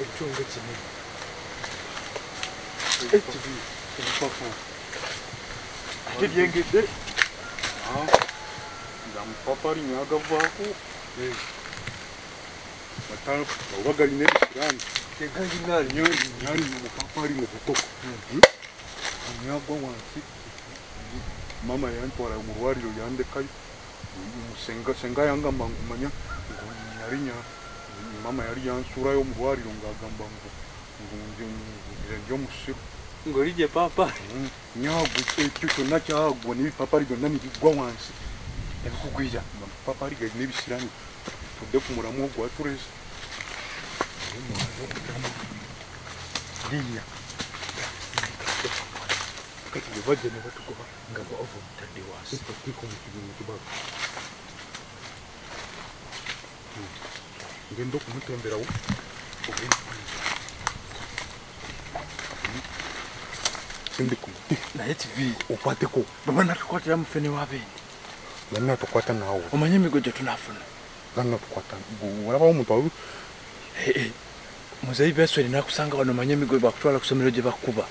Ekyongo kinene. HB papa. Ate lyengedde. Papa linyaga vaako. Batalo obagalina ebisirani. Tegalina nyali mu papa ali mu butoko. Anyagwa wansi. Mama yantwala mu lwaliro yandekayo. Senga yangamba ngumanya nalinya mama yali yansulayo mu lwaliro ng'agamba njo musiru. Ng'olije papa. Nyagwa ekyo kyonna kyagwa n'ebipapali byonna nibigwa wansi. Ebikugwira. Papa ali galina ebisirani. Tudde ku mulamu ogwa turezi. Linya. Kati bajja ne batugoba nga bava mutadde wansi. Ngenda okumutemberawo. Sindi kumuti. Naye TV okwateko. baba natukwatira mu fene w'abendi. Nana tukwata naawe. Omanye emigo gye tunafuna. Nana tukwata. Walabawo omuntu awo. Muzeyi beswere nakusanga wano omanye emigo bakutwala ku ssomero gye bakuba.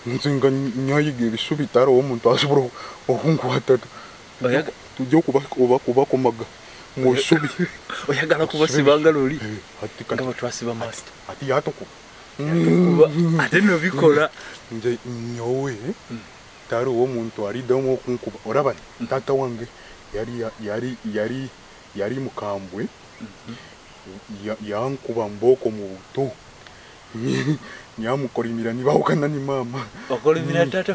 Nze nga nyayiga ebisubi tarawo omuntu asobola okunkwata. Tujja okubakomaga mu ssubi. Oyagala kubasibanga luli. Nga batwasiba master. Ati yatokuba. Ate no bikola. Nze nyowe tarawo omuntu aliddamu okunkuba. Olaba taata wange yari mukambwe. Yankuba mboko mu buto. Nyamukolimira nibawukana ni mama. Okolimira tata?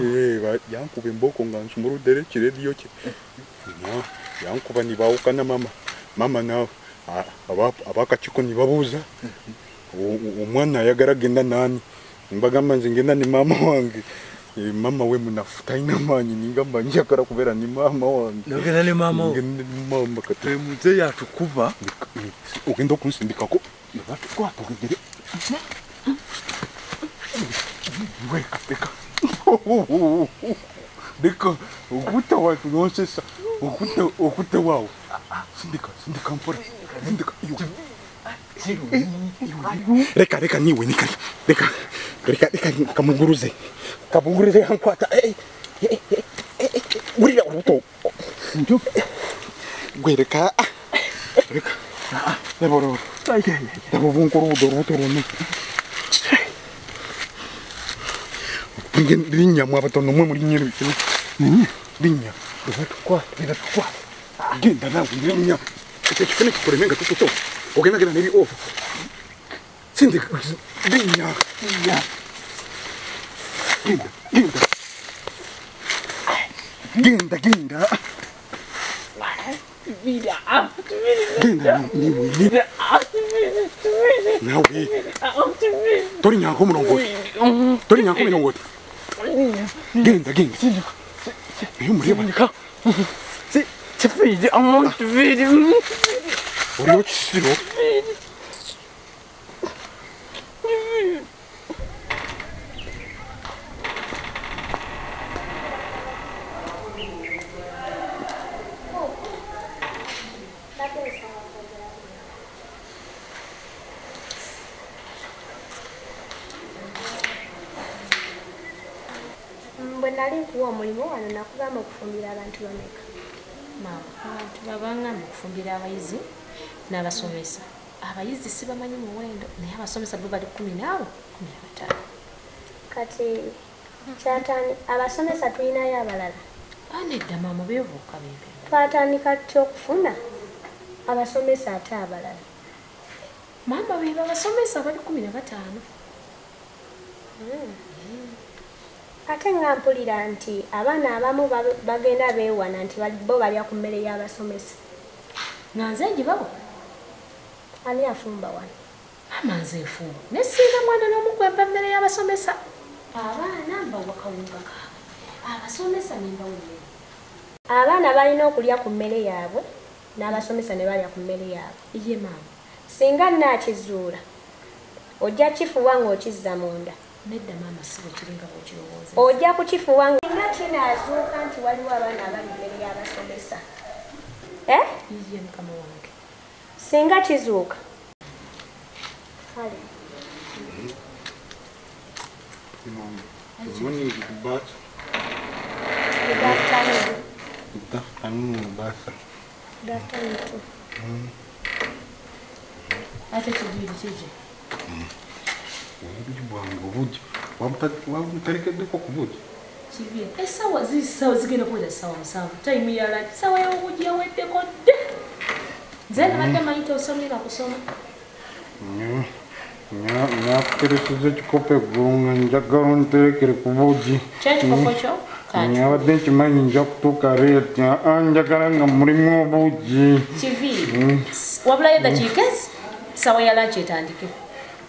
Yankuba emboko nga nsumuludde kirediyo kye. Yankuba nibawukana mama. Mama nawe abakakiko nibabuuza. Omwana ayagala genda nani? Mbagamba nze ngenda ni mama wange. Mama we munafu talina maanyi ningamba njagala kubeera ni mama wange. Nogenda ni mama wo? Ngenda ni mama kati. Muzeeyi yatukuba. Ogenda okunsindikako. Nebatukwata ogegere. Weka. Deka okuta watu nonsesa. Okuta wawo. Sindika mpora. Sindika. Reka niwe nikali. Reka kamuguruze. Kamuguruze yankwata. Urira uruto. Njo. Gwereka. Reka. Neboro. Dabo bunkuru uruto runo. Linya mwabatono mwe muri nyiru. Linya. Bidatukwa. Genda nawe linya. Ekifene kikulemenga tututo. Ogenda genda nebi off. Sindika. Linya. Genda. Genda. Nawe. Tori nyanko mulongoti. Genda. Iyo mureba. Tefidi, tefidi. Uriyo kisiro. Bwe nali nkuwa omulimu wano nakugamba okufumbira abantu bameka? Abantu babangamba okufumbira abayizi n'abasomesa. Abayizi si bamanyi muwendo naye abasomesa bo bali 10 n'abo 15. Kati kyatani abasomesa tulinayo abalala? Nedda maama beevuuka bebe. Twatandika tutya okufuna abasomesa ate abalala? Maama bebe abasomesa bali 15. Ate nga mpulira nti abaana abamu bagenda beewana nti bo balya ku mmere y'abasomesa. Nga nze njibabo? Ani afumba wano? Maama nze nfumba. Ne singa mwana n'omukwemba mmere y'abasomesa. Abaana mbawa kawunga kaabwe. Abasomesa ne mbawa emmere. Abaana balina okulya ku mmere yaabwe n'abasomesa ne balya ku mmere yaabwe. Ye maama. Singa nnaakizuula ojja kifuba ng'okizza munda. Nedda maama si bwe kiringa bw'okirowooza. Ojja kukifuba nga kinaazuuka nti waliwo abaana abali mmere y'abasomesa. Ye mukama wange. Singa kizuuka Kale. Morning, but Good afternoon. good afternoon, but Good afternoon too. Ate kigiri kiki? Obubbi wamutarekeddeko ku budde. Kibi. Essaawa zigenda kuwera essaawa 7. Time ya lunch. Essaawa y'obujji yaweddeko dde. Nze nabadde manyi tosomera kusoma. Nyakuteresiza ekikopo eggulu nga njagala onterekere ku budde. Kyekikopo kyo? Nyabadde nkimanyi nja kutuuka leeti njagala nga mulimu obujji. Kibi. Wabulayo eddakiika ezi? Essaawa ya lunch etandike.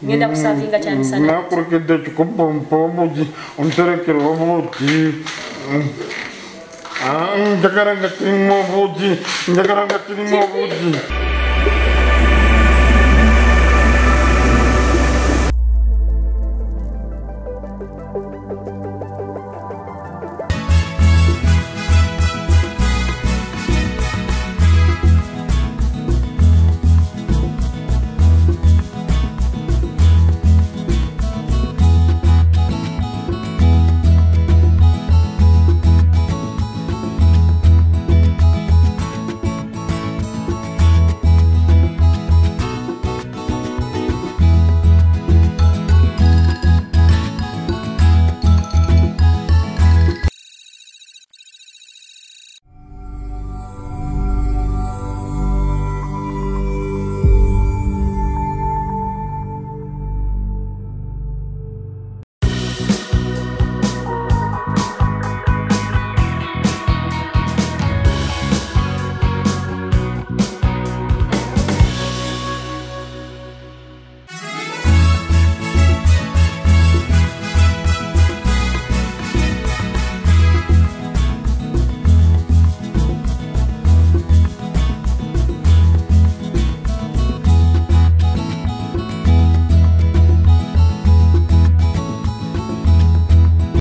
Ngenda kusaavinga kyamisana. Nakulekedde ekikopo mpa obujji onterekere obujji. Njagala nga kirimu obujji. Njagala nga kirimu obujji.